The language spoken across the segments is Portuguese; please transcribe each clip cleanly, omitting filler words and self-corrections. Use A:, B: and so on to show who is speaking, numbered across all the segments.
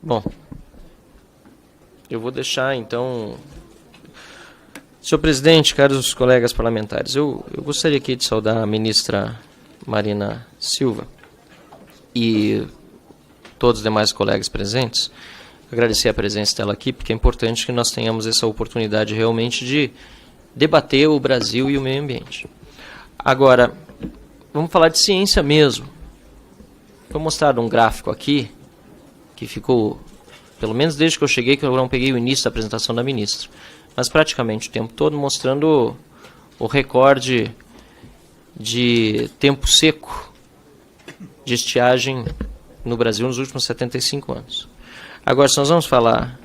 A: Bom, eu vou deixar, então... Senhor presidente, caros colegas parlamentares, eu gostaria aqui de saudar a ministra Marina Silva e todos os demais colegas presentes, agradecer a presença dela aqui, porque é importante que nós tenhamos essa oportunidade realmente de debater o Brasil e o meio ambiente. Agora, vamos falar de ciência mesmo. Vou mostrar um gráfico aqui, que ficou, pelo menos desde que eu cheguei, que eu não peguei o início da apresentação da ministra, mas praticamente o tempo todo mostrando o recorde de tempo seco de estiagem no Brasil nos últimos 75 anos. Agora, se nós vamos falar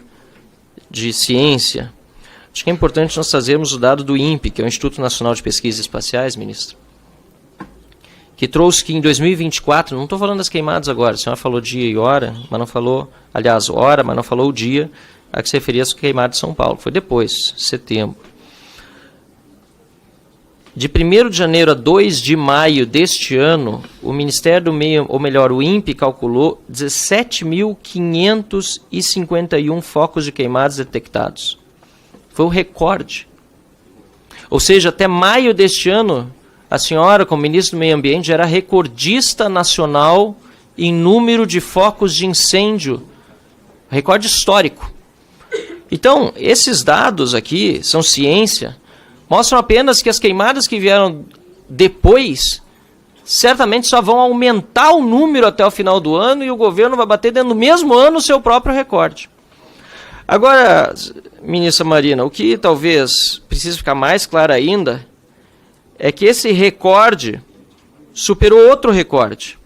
A: de ciência, acho que é importante nós trazermos o dado do INPE, que é o Instituto Nacional de Pesquisas Espaciais, ministro, que trouxe que em 2024, não estou falando das queimadas agora, a senhora falou dia e hora, mas não falou, aliás, hora, mas não falou o dia a que se referia às queimadas de São Paulo, foi depois, setembro. De 1º de janeiro a 2 de maio deste ano, o Ministério do Meio, ou melhor, o INPE calculou 17.551 focos de queimadas detectados. Foi o recorde. Ou seja, até maio deste ano, a senhora, como ministro do Meio Ambiente, era recordista nacional em número de focos de incêndio. Recorde histórico. Então, esses dados aqui são ciência, mostram apenas que as queimadas que vieram depois, certamente só vão aumentar o número até o final do ano e o governo vai bater dentro do mesmo ano o seu próprio recorde. Agora, ministra Marina, o que talvez precise ficar mais claro ainda é que esse recorde superou outro recorde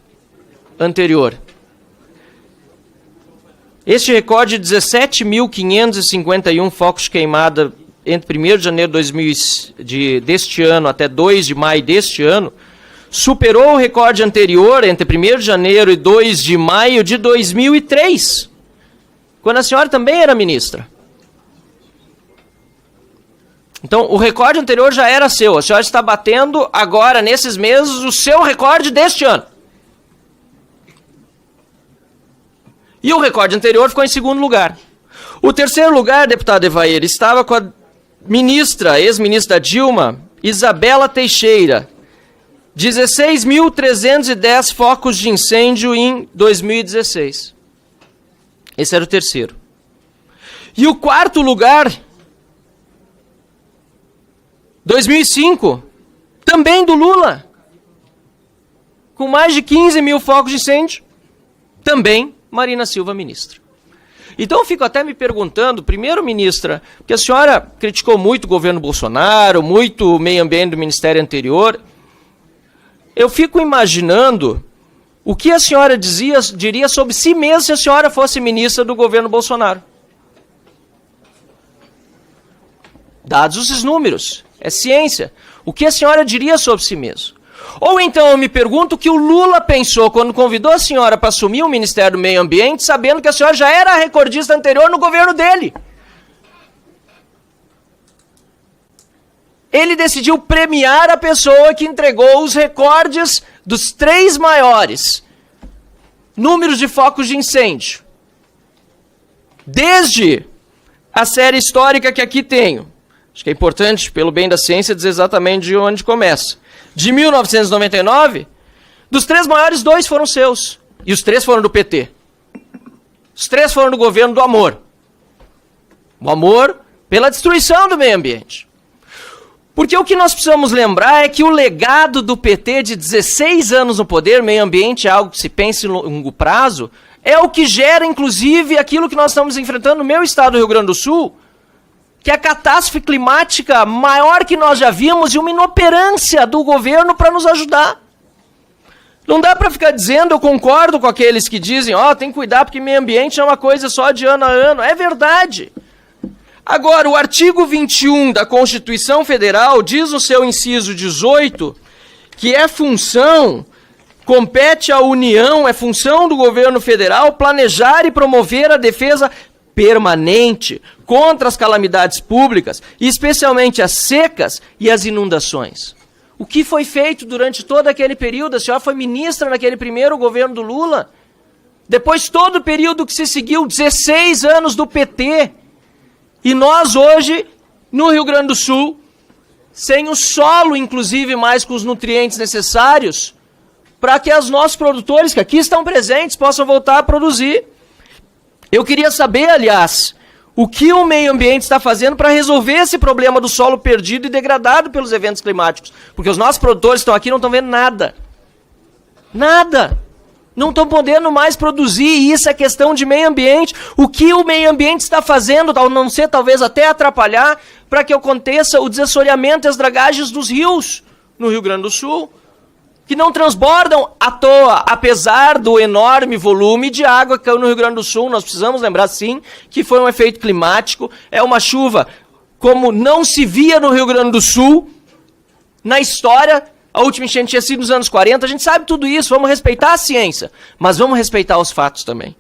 A: anterior. Este recorde de 17.551 focos de queimada entre 1º de janeiro deste ano até 2 de maio deste ano, superou o recorde anterior entre 1º de janeiro e 2 de maio de 2003, quando a senhora também era ministra. Então, o recorde anterior já era seu, a senhora está batendo agora, nesses meses, o seu recorde deste ano. E o recorde anterior ficou em 2º lugar. O 3º lugar, deputado Evair, estava com a ministra, ex-ministra Dilma, Isabela Teixeira. 16.310 focos de incêndio em 2016. Esse era o 3º. E o 4º lugar, 2005, também do Lula, com mais de 15 mil focos de incêndio, também Marina Silva, ministra. Então eu fico até me perguntando, primeiro, ministra, porque a senhora criticou muito o governo Bolsonaro, muito o meio ambiente do ministério anterior, eu fico imaginando o que a senhora diria sobre si mesma se a senhora fosse ministra do governo Bolsonaro. Dados esses números, é ciência. O que a senhora diria sobre si mesma? Ou então eu me pergunto o que o Lula pensou quando convidou a senhora para assumir o Ministério do Meio Ambiente, sabendo que a senhora já era a recordista anterior no governo dele. Ele decidiu premiar a pessoa que entregou os recordes dos 3 maiores números de focos de incêndio. Desde a série histórica que aqui tenho. Acho que é importante, pelo bem da ciência, dizer exatamente de onde começa. De 1999, dos 3 maiores, 2 foram seus. E os 3 foram do PT. Os 3 foram do governo do amor. O amor pela destruição do meio ambiente. Porque o que nós precisamos lembrar é que o legado do PT de 16 anos no poder, meio ambiente é algo que se pensa em longo prazo, é o que gera, inclusive, aquilo que nós estamos enfrentando no meu estado do Rio Grande do Sul, que é a catástrofe climática maior que nós já vimos e uma inoperância do governo para nos ajudar. Não dá para ficar dizendo, eu concordo com aqueles que dizem, tem que cuidar porque meio ambiente é uma coisa só de ano a ano. É verdade. Agora, o artigo 21 da Constituição Federal diz no seu inciso 18 que compete à União, é função do governo federal planejar e promover a defesa permanente contra as calamidades públicas, especialmente as secas e as inundações. O que foi feito durante todo aquele período? A senhora foi ministra naquele primeiro governo do Lula. Depois todo o período que se seguiu, 16 anos do PT. E nós hoje, no Rio Grande do Sul, sem o solo, inclusive, mais com os nutrientes necessários, para que os nossos produtores, que aqui estão presentes, possam voltar a produzir. Eu queria saber, aliás, o que o meio ambiente está fazendo para resolver esse problema do solo perdido e degradado pelos eventos climáticos. Porque os nossos produtores que estão aqui não estão vendo nada. Nada. Não estão podendo mais produzir, e isso é questão de meio ambiente. O que o meio ambiente está fazendo, ao não ser talvez até atrapalhar, para que aconteça o desassoreamento e as dragagens dos rios no Rio Grande do Sul, que não transbordam à toa, apesar do enorme volume de água que caiu no Rio Grande do Sul. Nós precisamos lembrar, sim, que foi um efeito climático. É uma chuva como não se via no Rio Grande do Sul na história. A última enchente tinha sido nos anos 40. A gente sabe tudo isso. Vamos respeitar a ciência, mas vamos respeitar os fatos também.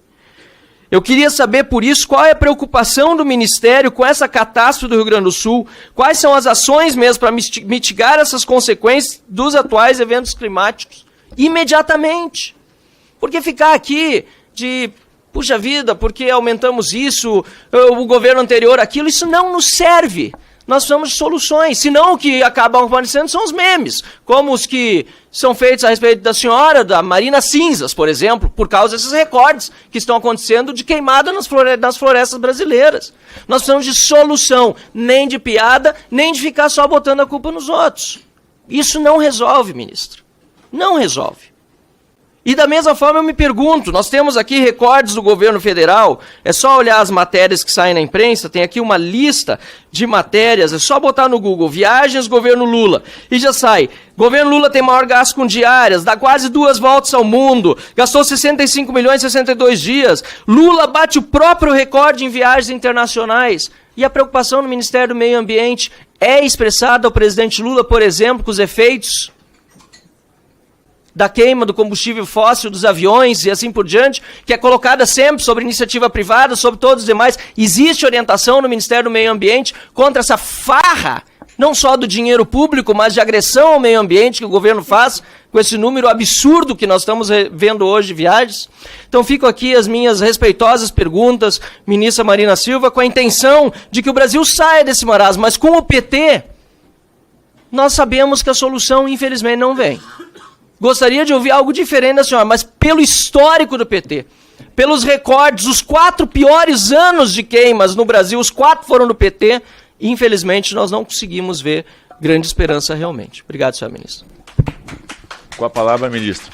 A: Eu queria saber, por isso, qual é a preocupação do Ministério com essa catástrofe do Rio Grande do Sul, quais são as ações mesmo para mitigar essas consequências dos atuais eventos climáticos imediatamente. Porque ficar aqui de, puxa vida, porque aumentamos isso, o governo anterior aquilo, isso não nos serve. Nós precisamos de soluções, senão o que acabam aparecendo são os memes, como os que são feitos a respeito da senhora, da Marina Cinzas, por exemplo, por causa desses recordes que estão acontecendo de queimada nas florestas brasileiras. Nós precisamos de solução, nem de piada, nem de ficar só botando a culpa nos outros. Isso não resolve, ministro. Não resolve. E da mesma forma eu me pergunto, nós temos aqui recordes do governo federal, é só olhar as matérias que saem na imprensa, tem aqui uma lista de matérias, é só botar no Google, viagens governo Lula, e já sai. Governo Lula tem maior gasto com diárias, dá quase 2 voltas ao mundo, gastou 65 milhões em 62 dias, Lula bate o próprio recorde em viagens internacionais. E a preocupação no Ministério do Meio Ambiente é expressada ao presidente Lula, por exemplo, com os efeitos da queima do combustível fóssil dos aviões e assim por diante, que é colocada sempre sobre iniciativa privada, sobre todos os demais. Existe orientação no Ministério do Meio Ambiente contra essa farra, não só do dinheiro público, mas de agressão ao meio ambiente que o governo faz com esse número absurdo que nós estamos vendo hoje de viagens. Então fico aqui as minhas respeitosas perguntas, ministra Marina Silva, com a intenção de que o Brasil saia desse marasmo, mas com o PT, nós sabemos que a solução, infelizmente, não vem. Gostaria de ouvir algo diferente da senhora, mas pelo histórico do PT, pelos recordes, os 4 piores anos de queimas no Brasil, os 4 foram do PT, e infelizmente nós não conseguimos ver grande esperança realmente. Obrigado, senhora ministra.
B: Com a palavra, ministra.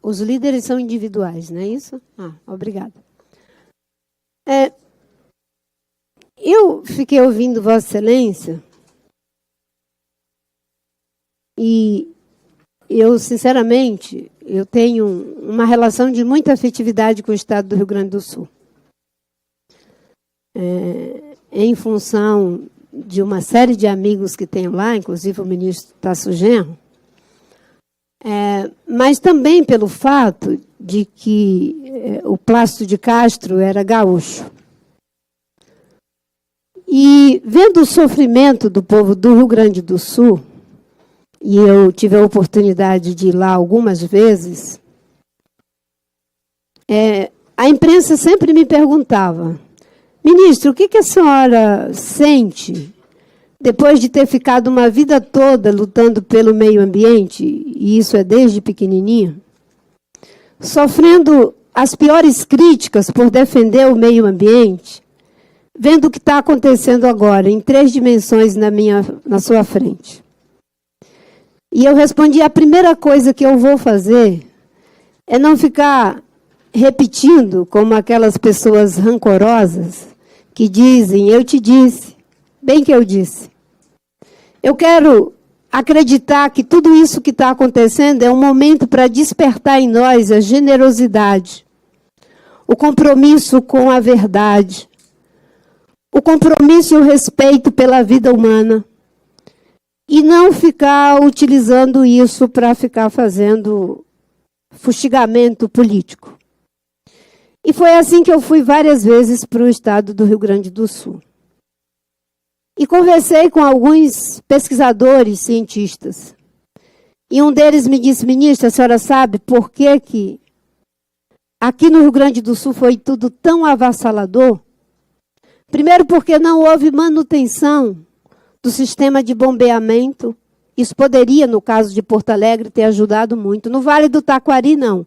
C: Os líderes são individuais, não é isso? Obrigada. Eu fiquei ouvindo Vossa Excelência e eu, sinceramente, eu tenho uma relação de muita afetividade com o Estado do Rio Grande do Sul. Em função de uma série de amigos que tenho lá, inclusive o ministro Tasso Genro, mas também pelo fato de que o Plácido de Castro era gaúcho. E vendo o sofrimento do povo do Rio Grande do Sul, e eu tive a oportunidade de ir lá algumas vezes, a imprensa sempre me perguntava: ministro, o que a senhora sente depois de ter ficado uma vida toda lutando pelo meio ambiente, e isso é desde pequenininho, sofrendo as piores críticas por defender o meio ambiente, vendo o que está acontecendo agora, em 3 dimensões na sua frente? E eu respondi: a primeira coisa que eu vou fazer é não ficar repetindo como aquelas pessoas rancorosas que dizem, eu te disse, bem que eu disse. Eu quero acreditar que tudo isso que está acontecendo é um momento para despertar em nós a generosidade, o compromisso com a verdade, o compromisso e o respeito pela vida humana. e não ficar utilizando isso para ficar fazendo fustigamento político. E foi assim que eu fui várias vezes para o estado do Rio Grande do Sul. E conversei com alguns pesquisadores, cientistas. E um deles me disse: ministra, a senhora sabe por que aqui no Rio Grande do Sul foi tudo tão avassalador? Primeiro, porque não houve manutenção do sistema de bombeamento. Isso poderia, no caso de Porto Alegre, ter ajudado muito. No Vale do Taquari, não.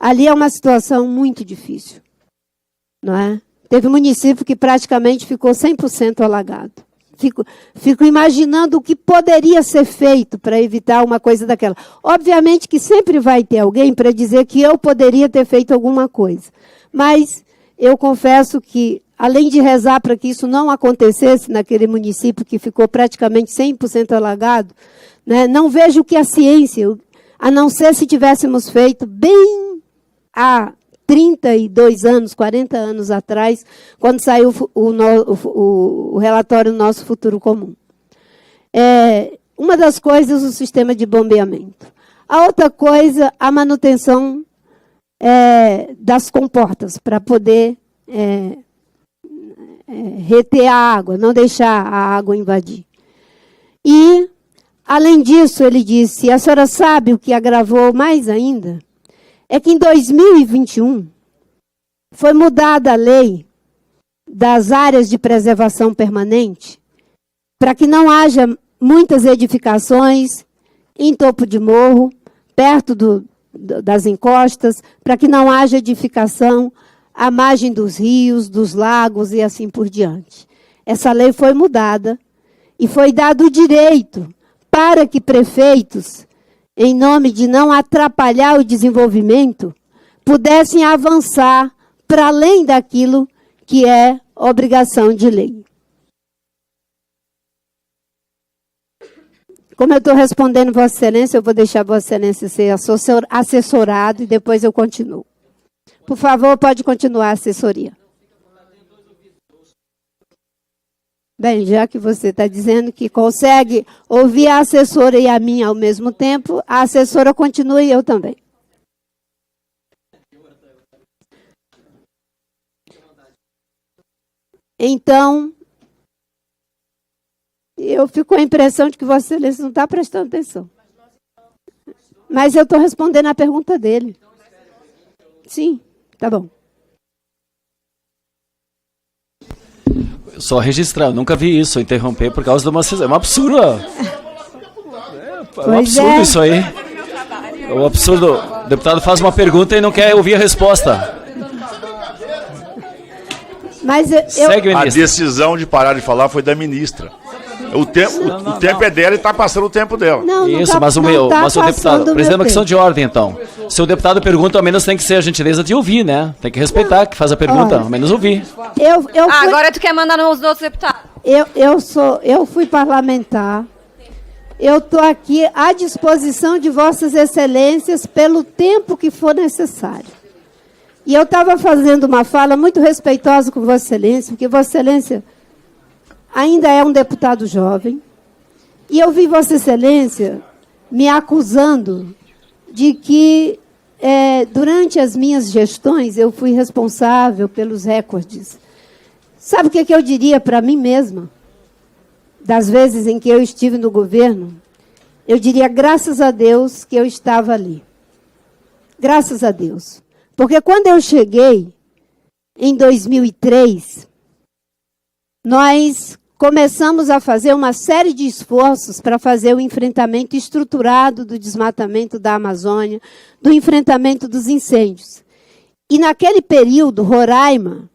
C: Ali é uma situação muito difícil, não é? Teve um município que praticamente ficou 100% alagado. Fico imaginando o que poderia ser feito para evitar uma coisa daquela. Obviamente que sempre vai ter alguém para dizer que eu poderia ter feito alguma coisa. Mas eu confesso que, além de rezar para que isso não acontecesse naquele município que ficou praticamente 100% alagado, né, não vejo que a ciência, a não ser se tivéssemos feito bem há 32 anos, 40 anos atrás, quando saiu o relatório Nosso Futuro Comum. Uma das coisas, o sistema de bombeamento. A outra coisa, a manutenção das comportas, para poder reter a água, não deixar a água invadir. E, além disso, ele disse, a senhora sabe o que agravou mais ainda? É que em 2021 foi mudada a lei das áreas de preservação permanente para que não haja muitas edificações em topo de morro, perto das encostas, para que não haja edificação à margem dos rios, dos lagos e assim por diante. Essa lei foi mudada e foi dado o direito para que prefeitos, em nome de não atrapalhar o desenvolvimento, pudessem avançar para além daquilo que é obrigação de lei. Como eu estou respondendo Vossa Excelência, eu vou deixar Vossa Excelência ser assessorado e depois eu continuo. Por favor, pode continuar a assessoria. Bem, já que você está dizendo que consegue ouvir a assessora e a minha ao mesmo tempo, a assessora continua e eu também. Então, eu fico com a impressão de que Vossa Excelência não está prestando atenção. Mas eu estou respondendo a pergunta dele. Sim, tá bom.
D: Só registrar, nunca vi isso, interromper por causa de uma sessão. É um absurdo. É um absurdo isso aí. É um absurdo. O deputado faz uma pergunta e não quer ouvir a resposta.
C: Mas
D: Segue,
B: A
D: ministro.
B: decisão de parar de falar foi da ministra. O tempo é dela e está passando o tempo dela.
D: Isso, mas o deputado, presidente, uma questão de ordem, então. Se o deputado pergunta, ao menos tem que ser a gentileza de ouvir, né? Tem que respeitar que faz a pergunta, ao menos ouvir.
E: Agora tu quer mandar nos outros deputados.
C: Eu fui parlamentar. Eu estou aqui à disposição de Vossas Excelências pelo tempo que for necessário. E eu estava fazendo uma fala muito respeitosa com Vossa Excelência, porque Vossa Excelência ainda é um deputado jovem, e eu vi Vossa Excelência me acusando de que, durante as minhas gestões, eu fui responsável pelos recordes. Sabe o que eu diria para mim mesma? Das vezes em que eu estive no governo, eu diria, graças a Deus que eu estava ali. Graças a Deus. Porque quando eu cheguei, em 2003, nós começamos a fazer uma série de esforços para fazer o enfrentamento estruturado do desmatamento da Amazônia, do enfrentamento dos incêndios. E naquele período, Roraima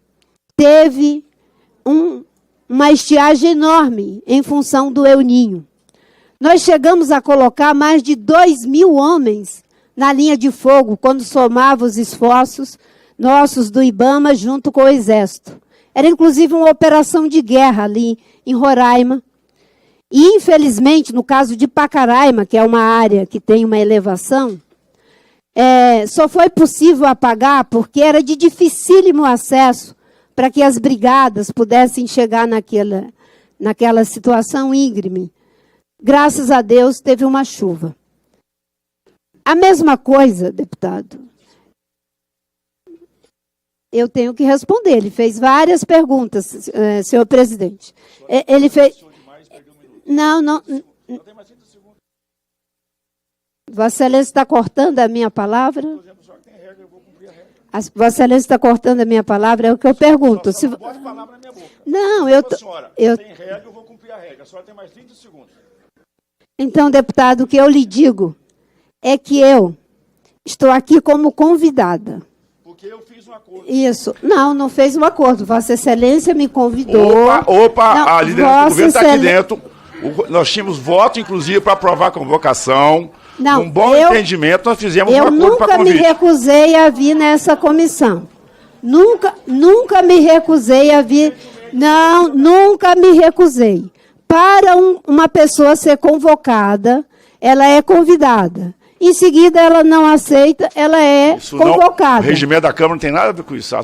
C: teve uma estiagem enorme em função do El Niño. Nós chegamos a colocar mais de 2.000 homens na linha de fogo, quando somava os esforços nossos do IBAMA junto com o Exército. Era, inclusive, uma operação de guerra ali em Roraima. E, infelizmente, no caso de Pacaraima, que é uma área que tem uma elevação, só foi possível apagar porque era de dificílimo acesso para que as brigadas pudessem chegar naquela situação íngreme Graças a Deus, teve uma chuva. A mesma coisa, deputado, eu tenho que responder. Ele fez várias perguntas, senhor presidente. Ele fez... Não. Vossa Excelência está cortando a minha palavra? Vossa Excelência está cortando a minha palavra? É o que eu pergunto. Se... Não, eu...
B: Tem regra, eu vou cumprir a regra. A senhora tem mais 30 segundos.
C: Então, deputado, o que eu lhe digo é que eu estou aqui como convidada.
B: Porque eu fiz um acordo.
C: Isso. Não fez um acordo. Vossa Excelência me convidou.
B: A liderança do governo está aqui dentro. Nós tínhamos voto, inclusive, para aprovar a convocação. Um bom entendimento, nós fizemos um acordo para convite.
C: Eu nunca me recusei a vir nessa comissão. Nunca me recusei a vir. Não, nunca me recusei. Para uma pessoa ser convocada, ela é convidada. Em seguida, ela não aceita, ela é convocada.
B: O regimento da Câmara não tem nada a ver com isso.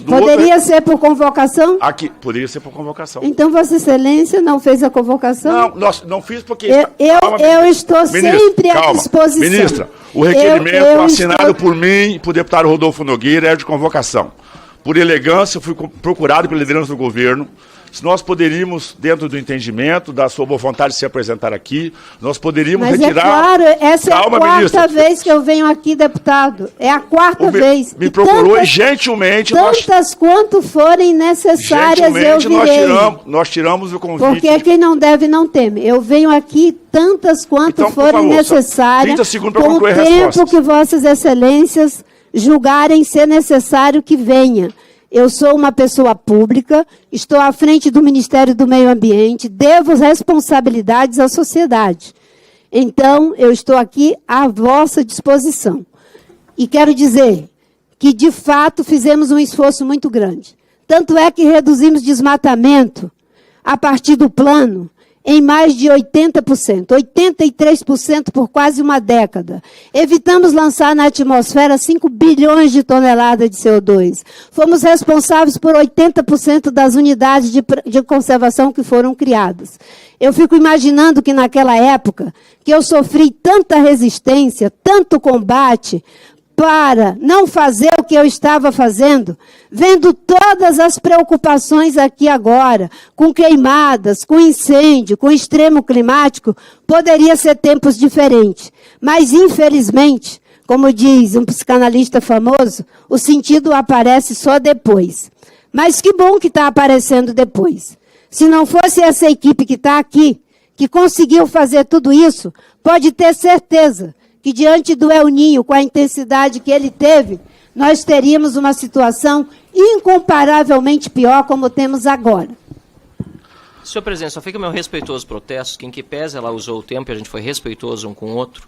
C: Poderia ser por convocação?
B: Aqui, poderia ser por convocação.
C: Então, Vossa Excelência não fez a convocação?
B: Não fiz porque...
C: Eu estou sempre à disposição.
B: Ministra, o requerimento assinado por mim e por deputado Rodolfo Nogueira é de convocação. Por elegância, eu fui procurado pela liderança do governo. Se nós poderíamos, dentro do entendimento, da sua boa vontade de se apresentar aqui, nós poderíamos retirar...
C: Mas é claro, essa é a quarta vez que eu venho aqui, deputado. É a quarta vez.
B: Me procurou e gentilmente...
C: Tantas quanto forem necessárias, eu virei.
B: Nós tiramos o convite.
C: Porque quem não deve não teme. Eu venho aqui tantas quanto forem necessárias,
B: 30 segundos para
C: com o
B: concluir a
C: tempo
B: resposta.
C: que Vossas Excelências julgarem ser necessário que venha. Eu sou uma pessoa pública, estou à frente do Ministério do Meio Ambiente, devo responsabilidades à sociedade. Então, eu estou aqui à vossa disposição. E quero dizer que, de fato, fizemos um esforço muito grande. Tanto é que reduzimos desmatamento a partir do plano em mais de 80%, 83% por quase uma década. Evitamos lançar na atmosfera 5 bilhões de toneladas de CO2. Fomos responsáveis por 80% das unidades de conservação que foram criadas. Eu fico imaginando que naquela época, que eu sofri tanta resistência, tanto combate, para não fazer o que eu estava fazendo, vendo todas as preocupações aqui agora, com queimadas, com incêndio, com extremo climático, poderia ser tempos diferentes. Mas, infelizmente, como diz um psicanalista famoso, o sentido aparece só depois. Mas que bom que está aparecendo depois. Se não fosse essa equipe que está aqui, que conseguiu fazer tudo isso, pode ter certeza que diante do El Niño, com a intensidade que ele teve, nós teríamos uma situação incomparavelmente pior como temos agora.
A: Senhor presidente, só fica meu respeitoso protesto, que em que pese ela usou o tempo e a gente foi respeitoso um com o outro,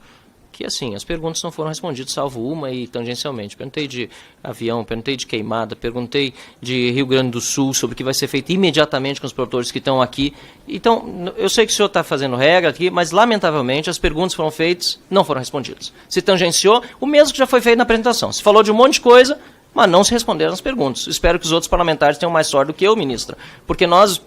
A: que assim, as perguntas não foram respondidas, salvo uma e tangencialmente. Perguntei de avião, perguntei de queimada, perguntei de Rio Grande do Sul, sobre o que vai ser feito imediatamente com os produtores que estão aqui. Então, eu sei que o senhor está fazendo regra aqui, mas lamentavelmente as perguntas foram feitas, não foram respondidas. Se tangenciou, o mesmo que já foi feito na apresentação. Se falou de um monte de coisa, mas não se responderam as perguntas. Espero que os outros parlamentares tenham mais sorte do que eu, ministra, porque nós...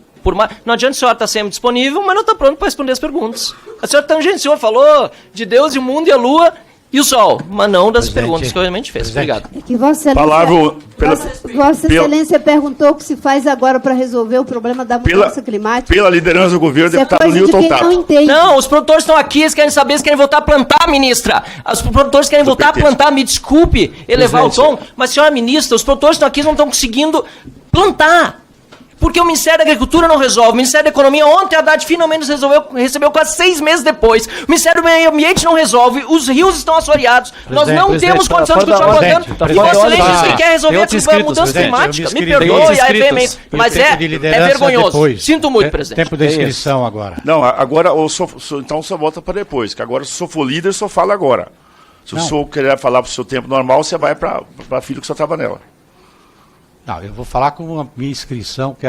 A: Não adianta a senhora estar sempre disponível, mas não está pronto para responder as perguntas. A senhora tangenciou, falou de Deus e o mundo e a lua e o sol, mas não das perguntas que eu realmente fez. Obrigado.
C: É que Vossa Excelência, Vossa Excelência perguntou o que se faz agora para resolver o problema da mudança climática.
B: Pela liderança do governo, deputado Newton Tato.
A: Não, os produtores estão aqui, eles querem saber se querem voltar a plantar, ministra. Os produtores querem voltar a plantar, me desculpe elevar o tom, mas senhora ministra, os produtores estão aqui e não estão conseguindo plantar. Porque o Ministério da Agricultura não resolve, o Ministério da Economia, ontem a Haddad finalmente recebeu quase 6 meses depois. O Ministério do Meio Ambiente não resolve, os rios estão assoreados, nós não temos condição de continuar plantando. E Vossa Excelência que quer resolver a mudança climática. Me perdoe, mas é vergonhoso. Sinto muito, presidente.
F: Tempo da inscrição agora.
B: Não, agora, então só volta para depois, que agora se o senhor for líder, só fala agora. Se o senhor querer falar para o seu tempo normal, você vai para a fila que só estava nela.
F: Não, eu vou falar com a minha inscrição, que é a